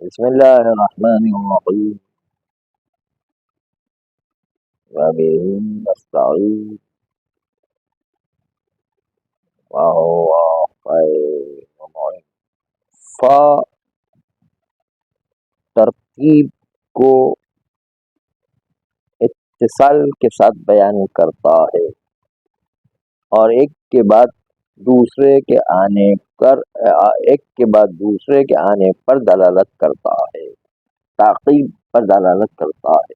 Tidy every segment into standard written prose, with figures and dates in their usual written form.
بسم الله الرحمن الرحيم وبه نستعين وهو خير معين. فا ترتیب کو اتصال کے ساتھ بیان کرتا ہے اور ایک کے بعد دوسرے کے آنے پر دلالت کرتا ہے، تعقیب پر دلالت کرتا ہے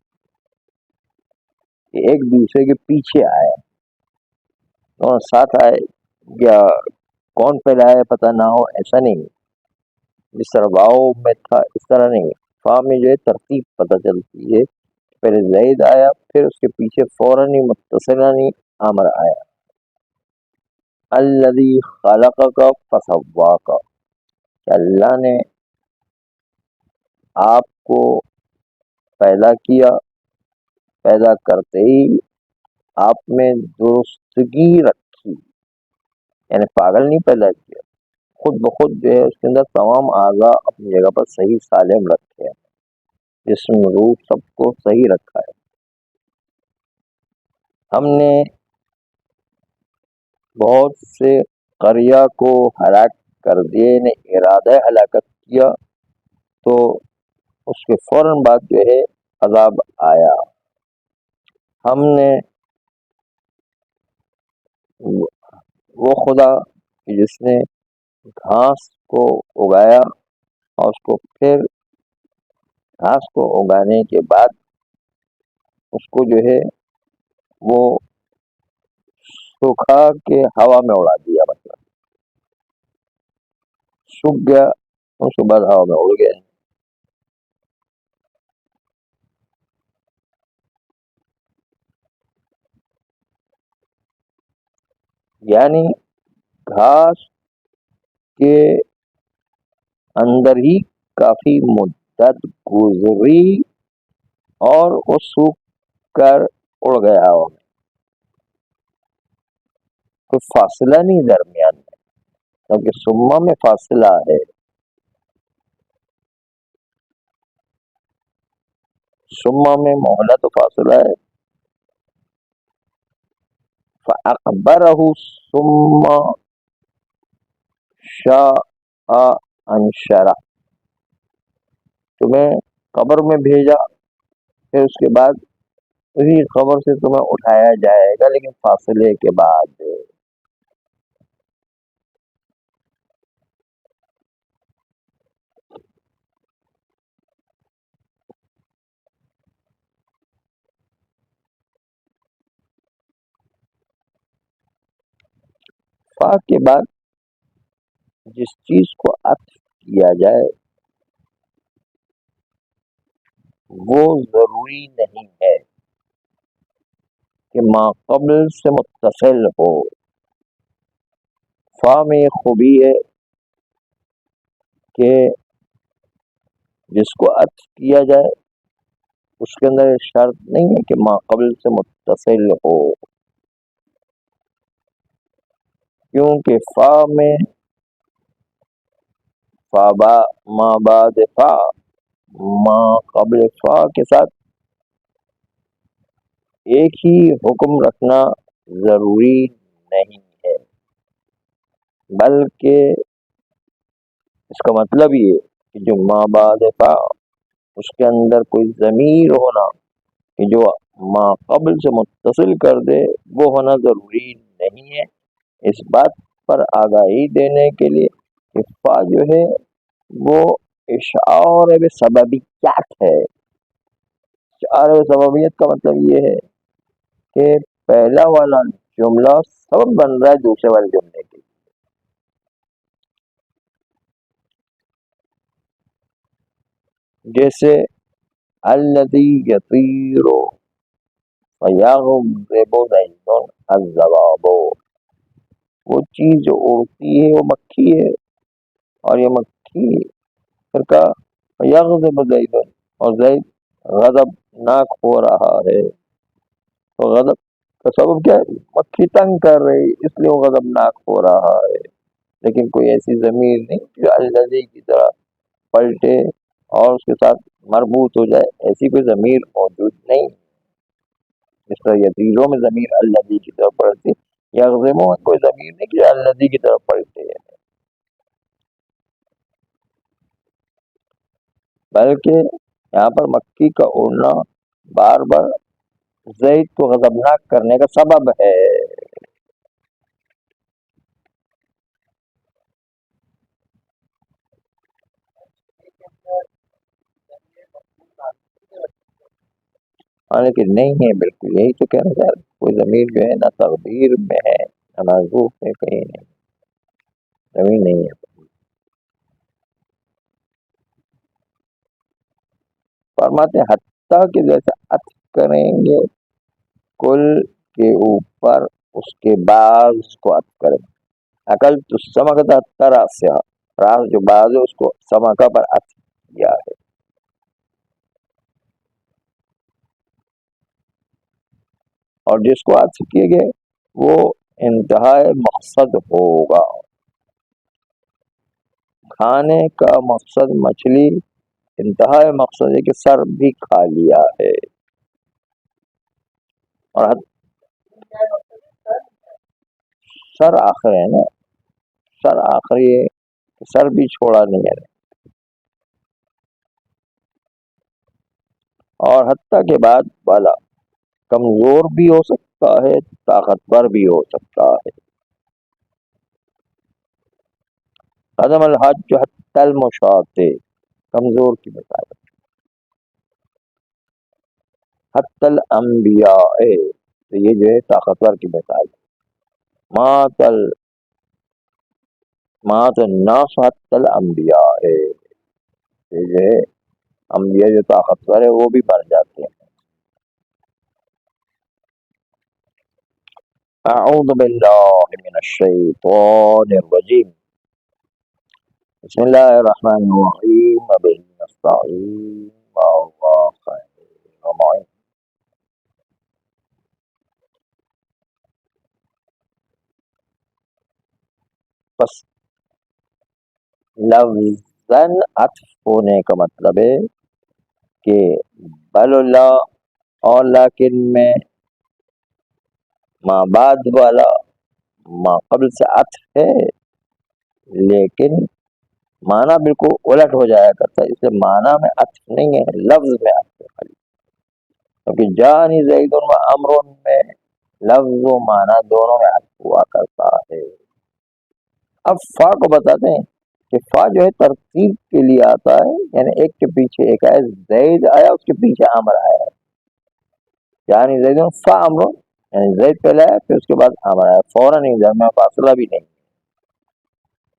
کہ ایک دوسرے کے پیچھے آئے اور ساتھ آئے یا کون پہلے آئے پتہ نہ ہو، ایسا نہیں. جس طرح واؤ میں تھا اس طرح نہیں، فا میں جو ہے ترتیب پتہ چلتی ہے. پہلے زید آیا، پھر اس کے پیچھے فوراً ہی متصلاً ہی امر آیا. الذی خلقک فسواک، کہ اللہ نے آپ کو پیدا کیا، پیدا کرتے ہی آپ میں درستگی رکھی، یعنی پاگل نہیں پیدا کیا، خود بخود جو ہے اس کے اندر تمام اعضاء اپنی جگہ پر صحیح سالم رکھے ہیں، جسم روح سب کو صحیح رکھا ہے. ہم نے بہت سے قریہ کو ہلاک کر دیے، نے ارادہ ہلاکت کیا تو اس کے فوراً بعد جو ہے عذاب آیا. ہم نے وہ خدا جس نے گھاس کو اگایا اور اس کو پھر گھاس کو اگانے کے بعد اس کو جو ہے وہ سکھا کے ہوا میں اڑا دیا، مطلب سوکھ گیا، اس کے بعد ہوا میں اڑ گیا. یعنی گھاس کے اندر ہی کافی مدت گزری اور وہ سوکھ کر اڑ گیا ہوا میں، کوئی فاصلہ نہیں درمیان میں، کیونکہ سما میں فاصلہ ہے. سما میں مہلت و فاصلہ ہے. فَأَقْبَرَهُ ثُمَّ شَاءَ أَنشَرَهُ، تمہیں قبر میں بھیجا، پھر اس کے بعد اسی قبر سے تمہیں اٹھایا جائے گا، لیکن فاصلے کے بعد. فا کے بعد جس چیز کو عطف کیا جائے وہ ضروری نہیں ہے کہ ما قبل سے متصل ہو. فا میں یہ خوبی ہے کہ جس کو عطف کیا جائے اس کے اندر شرط نہیں ہے کہ ما قبل سے متصل ہو، کیونکہ فا میں ما بعد فا، ما قبل فا کے ساتھ ایک ہی حکم رکھنا ضروری نہیں ہے، بلکہ اس کا مطلب یہ کہ جو ما بعد فا اس کے اندر کوئی ضمیر ہونا کہ جو ما قبل سے متصل کر دے وہ ہونا ضروری نہیں ہے. اس بات پر آگاہی دینے کے لیے کہ فا جو ہے وہ اشعار سببیت ہے. اشعار سببیت کا مطلب یہ ہے کہ پہلا والا جملہ سبب بن رہا ہے دوسرے والے جملے کے. جیسے الذی یطیر فیغضب زید الضباب، وہ چیز جو اڑتی ہے وہ مکھی ہے، اور یہ مکھی پھر کہا یغضب زید، اور زید غضب ناک ہو رہا ہے. تو غضب کا سبب کیا ہے؟ مکھی تنگ کر رہی، اس لیے وہ غضب ناک ہو رہا ہے. لیکن کوئی ایسی ضمیر نہیں جو الذی کی طرح پلٹے اور اس کے ساتھ مربوط ہو جائے، ایسی کوئی ضمیر موجود نہیں۔ جس طرح یتیزوں میں ضمیر الذی کی طرف پڑھتی، یغزموں میں کوئی ضمیر نہیں کہ الذی کی طرف پڑھتے ہیں، بلکہ یہاں پر مکی کا اڑنا بار بار زید کو غضبناک کرنے کا سبب ہے۔ ہاں لیکن نہیں ہے، بالکل یہی تو کہنا چاہ رہا، کوئی ضمیر جو ہے نہ تقدیر میں ہے نہ معذوف میں، کہیں نہیں، ضمیر نہیں ہے۔ فرماتے ہیں حتیٰ کہ جیسے عطف کریں گے کل کے اوپر اس کے بعض کو عطف کریں، عقل تو سمکتا ترا سے، راز جو بعض ہے اس کو سمکا پر عطف کیا ہے، اور جس کو عطف کیے گئے وہ انتہائی مقصد ہوگا۔ کھانے کا مقصد مچھلی، انتہائی مقصد ہے کہ سر بھی کھا لیا ہے، اور سر آخر ہے نا، سر آخری ہے، سر بھی چھوڑا نہیں ہے، اور حتیٰ کے بعد والا کمزور بھی ہو سکتا ہے، طاقتور بھی ہو سکتا ہے۔ قدم الحج حتی المشاۃ، کمزور کی مثال، حتی الانبیاء، تو یہ جو ہے طاقتور کی مثال ہے۔ مات مات الناس حتی الانبیاء، یہ جو ہے انبیاء جو طاقتور ہے وہ بھی مر جاتے ہیں۔ اعوذ باللہ من الشیطان الرجیم، بسم اللہ الرحمن الرحیم، وبہ نستعین، واللہ خیر ومعین۔ بس لفظاً عطف ہونے کا مطلب ہے کہ بل اللہ اور لیکن میں ما بعد والا ما قبل سے عطف ہے، لیکن معنی بالکل الٹ ہو جایا کرتا ہے، اس لیے معنی میں عطف نہیں ہے، لفظ میں عطف ہے خالی، کیونکہ جانی زید و امر میں لفظ و معنی دونوں میں عطف ہوا کرتا ہے۔ اب فا کو بتاتے ہیں کہ فا جو ہے ترتیب کے لیے آتا ہے، یعنی ایک کے پیچھے ایک آیا، زید آیا اس کے پیچھے امر آیا، یعنی زید فا امر، یعنی زید پہلے آیا پھر اس کے بعد امر آیا، فوراً ہی، درمیان فاصلہ بھی نہیں۔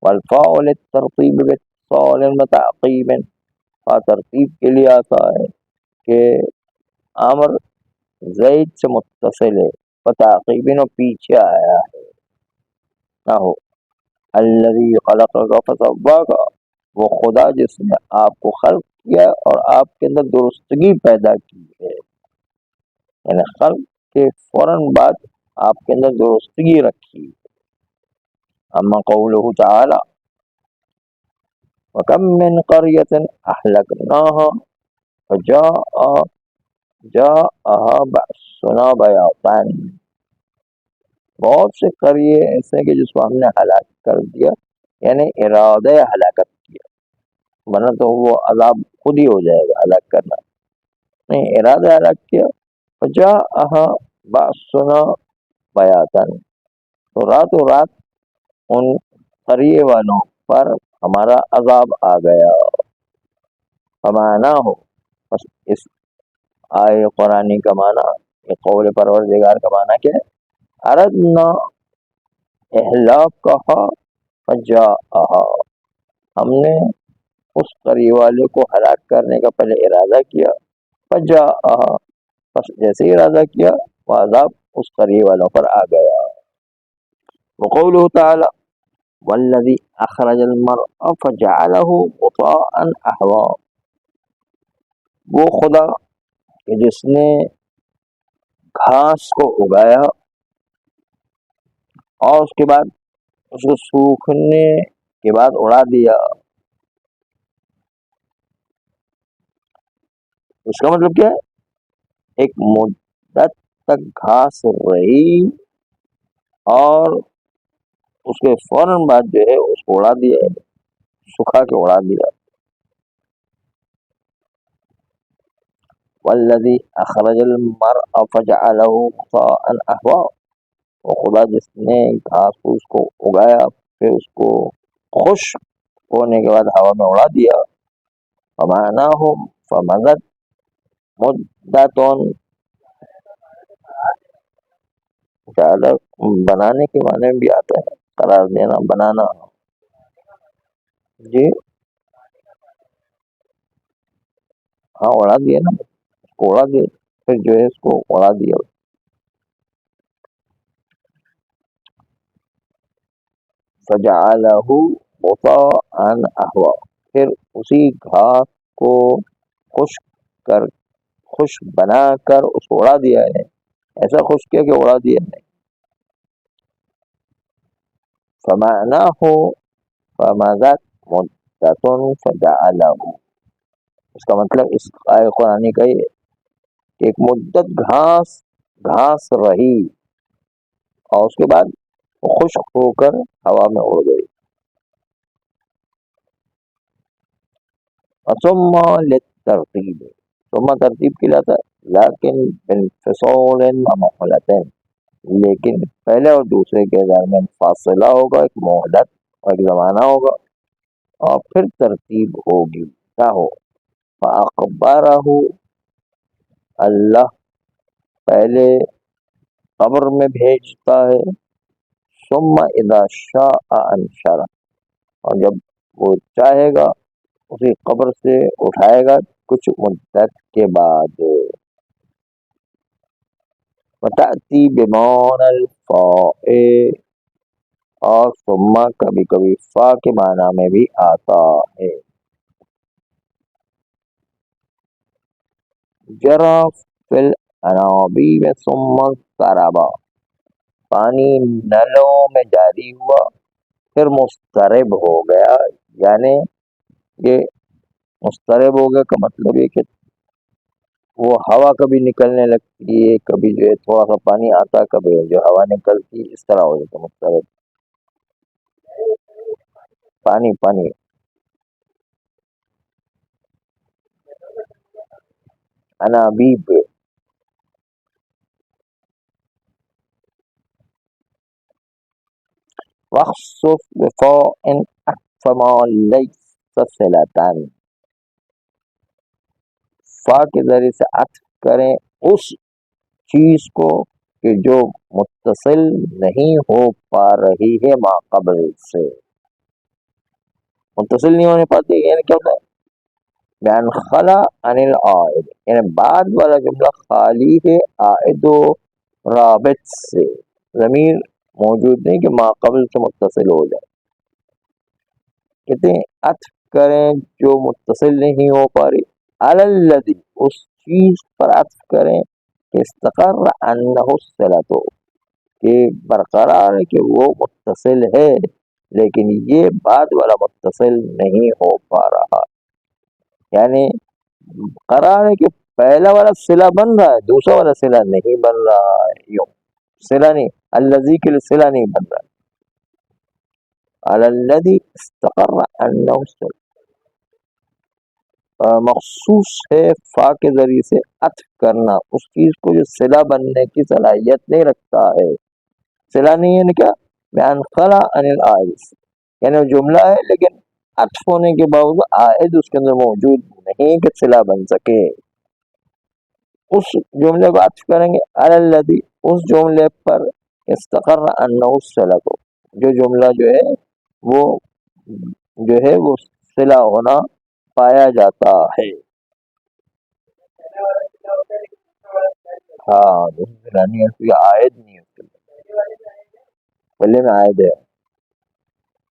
والفاء للترتیب باتصال وتعقیب، فا ترتیب کے لیے آتا ہے کہ امر زید سے متصل ہے، وتعقیب و پیچھے آیا ہے، نہ ہو الذی خلقک فسواک، وہ خدا جس نے آپ کو خلق کیا اور آپ کے اندر درستگی پیدا کی ہے، یعنی خلق کے فوراً بعد آپ کے اندر درستگی رکھی۔ اما قولہ تعالی وَكَم مِّن قَرْيَةٍ أَهْلَكْنَاهَا فَجَاءَهَا بَأْسُنَا بَيَاضًا، بہت سے قریے ایسے ہیں کہ جس کو ہم نے ہلاک کر دیا، یعنی ارادہ ہلاکت کیا، ورنہ تو وہ عذاب خود ہی ہو جائے گا ہلاک کرنا، نہیں ارادہ ہلاک کیا۔ فَجَاءَهَا بَأْسُنَا بَيَاضًا، تو راتوں رات ان قریے والوں پر ہمارا عذاب آ گیا۔ فمانا ہو، بس اس آئے قرآنی کا معنی، یہ قول پروردگار کا معنی کیا ہے؟ اردنا اہلاکہا فجاءہا، ہم نے اس قریے والے کو ہلاک کرنے کا پہلے ارادہ کیا، فجاءہا، بس جیسے ہی ارادہ کیا وہ عذاب اس قریے والوں پر آ گیا۔ وقولہ تعالی والذی اخرج المرء فجعلہ غثاء احوا، وہ خدا کہ جس نے گھاس کو اگایا اور اس کے بعد اس کو سوکھنے کے بعد اڑا دیا، اس کا مطلب کیا ہے؟ ایک مدت تک گھاس رہی اور اس کے فوراً بعد جو ہے اس کو اڑا دیا، سکھا کے اڑا دیا. والذی اخرج المرء فجعله غثاء احوا، اور خدا جس نے گھاس پھوس کو اگایا پھر اس کو خشک ہونے کے بعد ہوا میں اڑا دیا. فمعناهم فمدت مدتون، زیادہ بنانے کے معنی میں بھی آتا ہے، قرار دینا، بنانا. جی ہاں اڑا دیا نا، اس کو اڑا دیا، پھر جو ہے اس کو اڑا دیا. فجعلہ غثاء احوا، پھر اسی گھاس کو خشک کر، خشک بنا کر اس کو اڑا دیا ہے، ایسا خشک کیا کہ اڑا دیا ہے. فمعناہ فمدت مدت فجعلہ، اس کا مطلب اس آئے قرآن کا یہ کہ ایک مدت گھاس رہی اور اس کے بعد وہ خشک ہو کر ہوا میں اڑ گئی. ثم للترتیب، ثم ترتیب کے لیے آتا ہے، لیکن بانفصال و مہلتین، لیکن پہلے اور دوسرے کے درمیان فاصلہ ہوگا، ایک مہلت اور ایک زمانہ ہوگا، اور پھر ترتیب ہوگی. کیا ہو؟ فاخبرہ، اللہ پہلے قبر میں بھیجتا ہے، ثم اذا شاء انشر، اور جب وہ چاہے گا اسی قبر سے اٹھائے گا کچھ مدت کے بعد. وتأتی بمعنى الفاء، اور ثم کبھی کبھی فا کے معنی میں بھی آتا ہے. جرا فی الانابیب ثم اضطربا، پانی نلوں میں جاری ہوا پھر مضطرب ہو گیا. یعنی یہ مضطرب ہو گیا کا مطلب یہ کہ وہ ہوا کبھی نکلنے لگتی ہے، کبھی جو ہے تھوڑا سا پانی آتا، کبھی جو ہوا نکلتی، اس طرح ہو جاتا مضطرب. پانی انابیب. وخصف بفاء اکفما لیس صلتان، فا کے ذریعے سے عطف کریں اس چیز کو کہ جو متصل نہیں ہو پا رہی ہے ما قبل سے، متصل نہیں ہونے پاتی. یعنی کیا ہوتا ہے؟ بیان خلا عن العائد، یعنی بعد والا جملہ خالی ہے عائد و رابط سے، ضمیر موجود نہیں کہ ما قبل سے متصل ہو جائے. کہتے ہیں عطف کریں جو متصل نہیں ہو پا رہی، علی الذی، اس چیز پر عطف کریں کہ استقر انہ الصلۃ، کہ برقرار ہے کہ وہ متصل ہے لیکن یہ بعد والا متصل نہیں ہو پا رہا. یعنی قرار ہے کہ پہلا والا صلہ بن رہا ہے، دوسرا والا صلہ نہیں بن رہا ہے. یوں صلہ نہیں، الذی کے لیے صلہ نہیں بن رہا. علی الذی استقر انہ الصلۃ مخصوص ہے فا کے ذریعے سے عطف کرنا اس چیز کو جو صلہ بننے کی صلاحیت نہیں رکھتا ہے. صلہ نہیں ہے کیا؟ بیان خلا عن العائد، یعنی وہ جملہ ہے لیکن عطف ہونے کے باوجود عائد اس کے اندر موجود نہیں کہ صلہ بن سکے. اس جملے کو عطف کریں گے علی الذی، اس جملے پر استقر انہ الصلۃ، جو جملہ جو ہے وہ جو ہے وہ صلہ ہونا پایا جاتا ہے. ہاں صلہ نہیں ہے، یہ عائد نہیں ہے، بلے میں عائد ہے.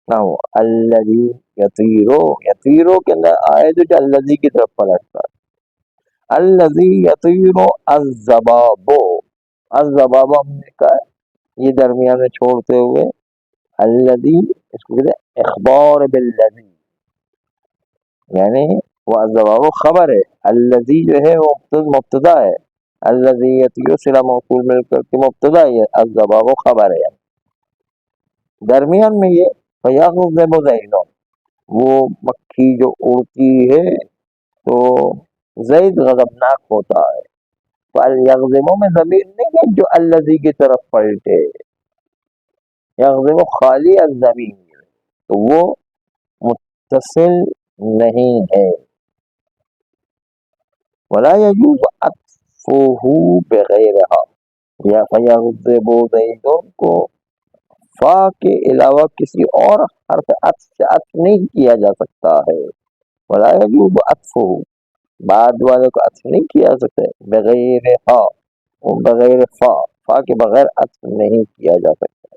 نہ ہو الذی یطیرو، یطیرو کے اندر عائد جو الذی کی طرف پلٹتا ہے. الذی یطیر الذباب، الذباب ہم نے کہا یہ درمیان میں چھوڑتے ہوئے الذی، اس کو کہتے ہیں اخبار بالذی، یعنی وہ الزباب خبر ہے، الذی جو ہے وہ مبتدا ہے، الذی یتیو صلہ موصول مل کر کے مبتدا ہے، الزباب خبر ہے، درمیان میں یہ فیغضب زید، وہ مکھی جو اڑتی ہے تو زید غضبناک ہوتا ہے، تو الیغضب میں ضمیر نہیں ہے جو الذی کی طرف پلٹے، یغضب خالی الضمیر، تو وہ متصل نہیں ہے، ولا يجوز عطفه بغیرها، یا فیغضب زید کو فا کے علاوہ کسی اور حرف عطف سے عطف نہیں کیا جا سکتا ہے، ولا يجوز عطفه، بعد والے کو عطف نہیں کیا سکتے، بغیر ہا، بغیر فا، فا کے بغیر عطف نہیں کیا جا سکتا،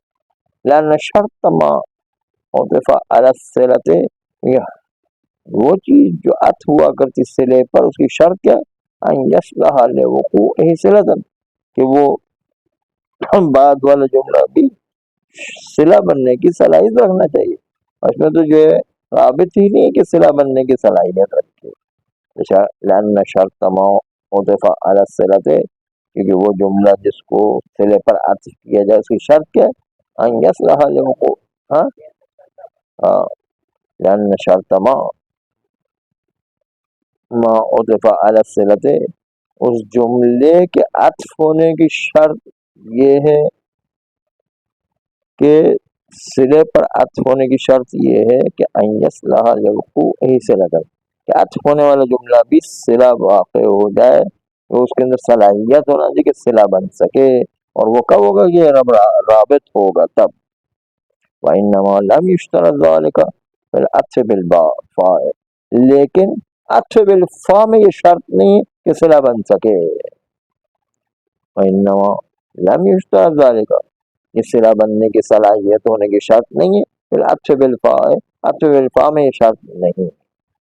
لأن شرط ما عطف على الصلة، یہ وہ چیز جو عطف ہوا کرتی صلے پر، اس کی شرط کیا، ان یصلح لوقوعہ صلۃ، کہ وہ بعد والا جملہ بھی صلہ بننے کی صلاحیت رکھنا چاہیے، اس میں تو جو ہے رابط ہی نہیں ہے کہ صلہ بننے کی صلاحیت رکھے، لأن شرط ما عطف على الصلة، کیونکہ وہ جملہ جس کو صلے پر عطف کیا جائے اس کی شرط کیا ہے، ان یصلح لوقوع، ہاں ہاں، لأن شرط ما عطف على الصلة، اس جملے کے عطف ہونے کی شرط یہ ہے کہ صلے پر عطف ہونے کی شرط یہ ہے کہ ان یصلح لوقوعہ صلۃ، کہ عطف ہونے والا جملہ بھی صلہ واقع ہو جائے، تو اس کے اندر صلاحیت ہونا چاہیے کہ صلہ بن سکے، اور وہ کب ہوگا، یہ رابط ہوگا تب، وإنما لم يشترط ذلك في العطف بالفاء، لیکن عطف بالفاء میں یہ شرط نہیں کہ صلہ بن سکے، وإنما لم يشترط ذلك، یہ صلہ بننے کی صلاحیت ہونے کی شرط نہیں ہے، پھر عطف بالفاء، عطف بالفاء میں یہ شرط نہیں،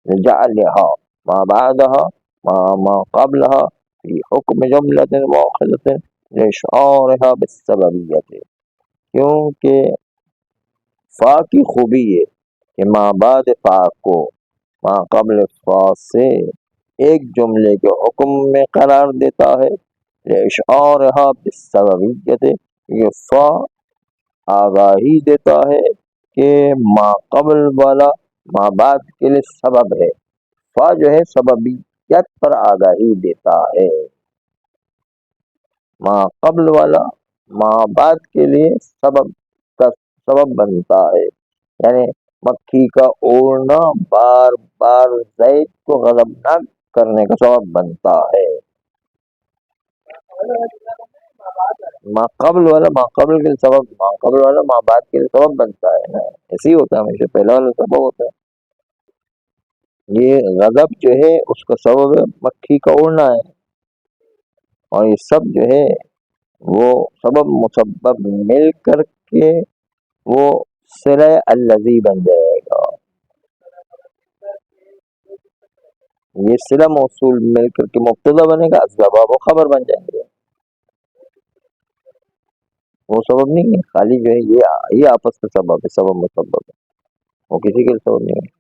لجعلها ما بعدها ما قبلها في حكم جملة واحدة لإشعارها بالسببية، کیونکہ فا کی خوبی ہے کہ ما بعد فا کو ما قبل فا سے ایک جملے کے حکم میں قرار دیتا ہے، لإشعارها بالسببیت، یہ فا آگاہی دیتا ہے کہ ما قبل والا ما بعد کے لیے سبب ہے، فا جو ہے سببیت پر آگاہی دیتا ہے، ما قبل والا ما بعد کے لیے سبب کا سبب بنتا ہے، یعنی مکھی کا اڑنا بار بار زید کو غضبناک کرنے کا سبب بنتا ہے، ما قبل والا ما قبل کے لیے سبب، ما قبل والا ما بعد کے لیے سبب بنتا ہے نا، ایسے ہی ہوتا ہے ہمیشہ، پہلا والا سبب ہوتا ہے، یہ غضب جو ہے اس کا سبب ہے مکھی کا اڑنا ہے، اور یہ سب جو ہے وہ سبب مسبب مل کر کے وہ صلہ الذی بن جائے گا، یہ صلہ موصول مل کر کے مبتدا بنے گا، اسباب و خبر بن جائیں گے، وہ سبب نہیں ہے، خالی جو ہے یہ آپس کا سبب ہے، سبب مسبب ہے، وہ کسی کے سبب نہیں ہے،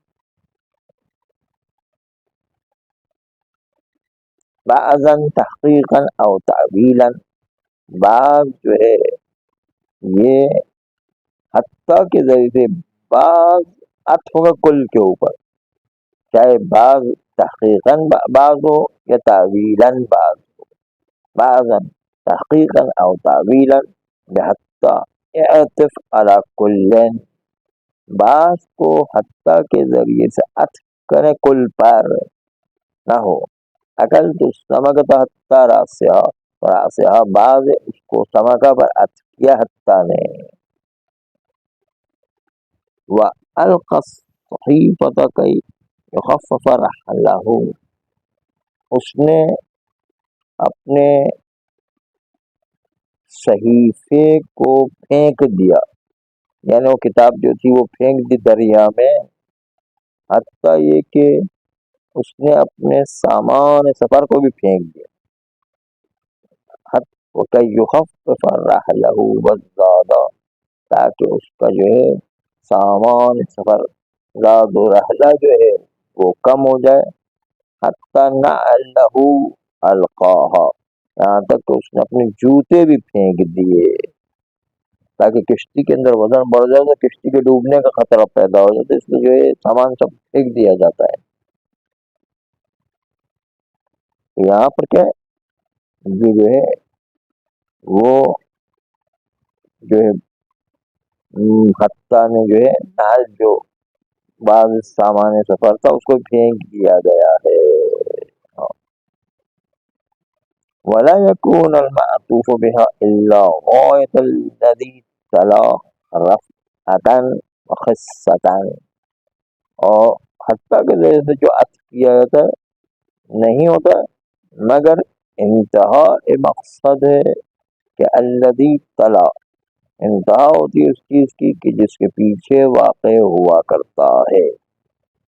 بعضا تحقیقا او تعویلا، بعض جو ہے یہ حتیٰ کے ذریعے سے، بعض عطف ہوگا کل کے اوپر، چاہے بعض تحقیقاً بعض ہو یا تعویلاً بعض ہو، بعضا تحقیقاً او تعویلاً بحتیٰ اعطف علی کلین، بعض کو حتیٰ کے ذریعے سے عطف کرے کل پر نہ ہو، اکل تو سمکتا حتیٰ راسیہ، راسیہ بعض اس کو سمکا پر عطف کیا حتیٰ نے، وَأَلْقَى الصَّحِيفَةَ كَيْ يُخَفَّفَ رَحْلَهُ، اس نے اپنے صحیفے کو پھینک دیا، یعنی وہ کتاب جو تھی وہ پھینک دی دریا میں، حتیٰ یہ کہ اس نے اپنے سامان سفر کو بھی پھینک دیا، وَكَيْ يُخَفِّفَ رَحْلَهُ وَالزَّادَ، تاکہ اس کا جو ہے سامان سفر، زاد و رحلہ جو ہے وہ کم ہو جائے، حتی نعلہ القاہا، یہاں تک کہ اس نے اپنے جوتے بھی پھینک دیے، تاکہ کشتی کے اندر وزن بڑھ جائے تو کشتی کے ڈوبنے کا خطرہ پیدا ہو جائے، تو اس لیے جو ہے سامان سب پھینک دیا جاتا ہے۔ تو یہاں پر کیا ہے، یہ جو ہے وہ جو ہے حتیٰ نے جو ہے نال جو بعض سامان سفر تھا اس کو پھینک دیا گیا ہے۔ ولا يكون المعطوف بها الا غاية الذي تلا رفعة وخصة، اور حتیٰ کے ذریعے سے جو عطف کیا جاتا ہے نہیں ہوتا مگر انتہا مقصد ہے کہ الذی تلا، انتہا ہوتی ہے اس چیز کی کہ جس کے پیچھے واقع ہوا کرتا ہے،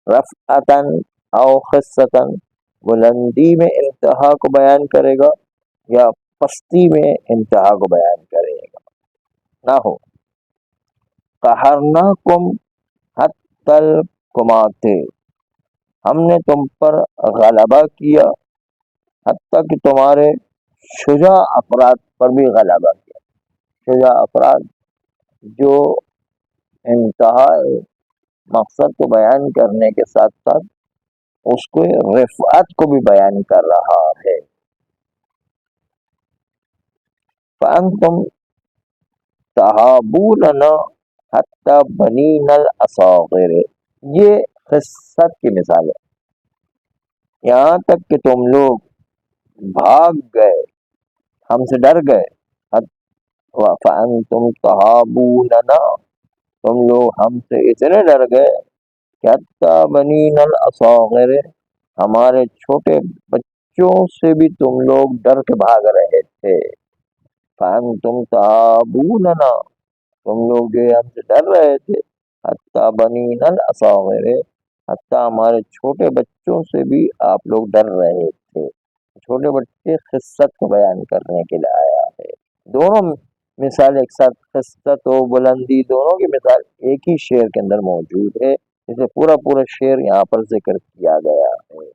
رفعتاً او خصتاً، بلندی میں انتہا کو بیان کرے گا یا پستی میں انتہا کو بیان کرے گا نہ ہو۔ قہرناکم حتی القمات، ہم نے تم پر غلبہ کیا حتیٰ کہ تمہارے شجاع افراد پر بھی غلبہ کیا۔ شجاع افراد جو انتہا مقصد کو بیان کرنے کے ساتھ ساتھ اس کو رفعت کو بھی بیان کر رہا ہے۔ فَأَنْتُمْ تَحَابُونَ حَتَّى بَنِينَ الْأَصَاغِرِ، یہ خصت کی مثال ہے، یہاں تک کہ تم لوگ بھاگ گئے، ہم سے ڈر گئے۔ فَأَنْتُمْ تَحَابُونَ، تم لوگ ہم سے اتنے ڈر گئے کہ حَتَّى بَنِينَ الْأَصَاغِرِ، ہمارے چھوٹے بچوں سے بھی تم لوگ ڈر کے بھاگ رہے تھے۔ فَأَنْتُمْ تَحَابُونَ، تم لوگ جو ہم سے ڈر رہے تھے، حتیٰ بنین الاصاغر، حتیٰ ہمارے چھوٹے بچوں سے بھی آپ لوگ ڈر رہے تھے۔ چھوٹے بچے خصت کو بیان کرنے کے لیے آیا ہے۔ دونوں مثال ایک ساتھ، خصت و بلندی دونوں کی مثال ایک ہی شعر کے اندر موجود ہے، اسے پورا شعر یہاں پر ذکر کیا گیا ہے۔